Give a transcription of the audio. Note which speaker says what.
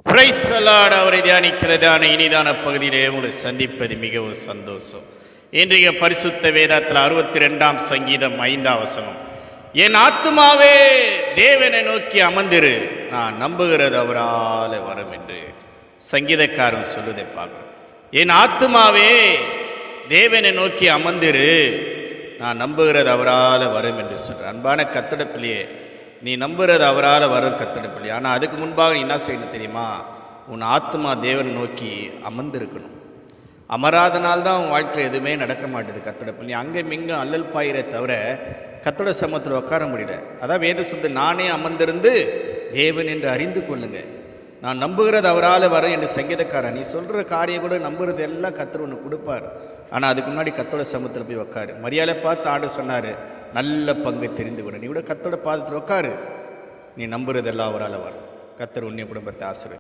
Speaker 1: Price allot. அவரை தியானிக்கிறதான இனிதான பகுதியிலே உங்களை சந்திப்பது மிகவும் சந்தோஷம். இன்றைய பரிசுத்த வேதத்தில் 62ஆம் சங்கீதம் 5ஆம் வசனம், என் ஆத்துமாவே தேவனை நோக்கி அமர்ந்திரு, நான் நம்புகிறது அவரால் வரும் என்று சங்கீதக்காரன் சொல்லுதை பார்க்கிறோம். என் ஆத்துமாவே தேவனை நோக்கி அமர்ந்திரு, நான் நம்புகிறது அவரால் வரும் என்று சொல்கிறேன். அன்பான கர்த்தருடைய பிள்ளையே, நீ நம்புறது அவரால் வரும் கர்த்தருடைய பிள்ளை. ஆனால் அதுக்கு முன்பாக என்ன செய்யணும் தெரியுமா? உன் ஆத்மா தேவனை நோக்கி அமர்ந்திருக்கணும். அமராதனால் தான் உன் வாழ்க்கையில் எதுவுமே நடக்க மாட்டேது கர்த்தருடைய பிள்ளை. அங்கே மிங்கும் அல்லல் பாயிரை தவிர கர்த்தருடைய சமூகத்தில் உட்கார முடியல. அதான் வேத சுத்த, நானே அமர்ந்திருந்து தேவன் என்று அறிந்து கொள்ளுங்க, நான் நம்புகிறது அவரால் வர என்று சங்கீதக்காரன். நீ சொல்கிற காரியம் கூட நம்புறது எல்லாம் கர்த்தர் ஒன்று கொடுப்பார். ஆனால் அதுக்கு முன்னாடி கர்த்தரோட சமூகத்தில் போய் உட்காரு. மரியாதை பார்த்து ஆண்டு சொன்னார், நல்ல பங்கை தெரிந்து கொடு. நீ கூட கர்த்தரோட பாதத்தில் உட்காரு, நீ நம்புறது எல்லாம் அவரால் வரும். கர்த்தர் உன்னை குடும்பத்தை ஆசீர்வதிப்பார்.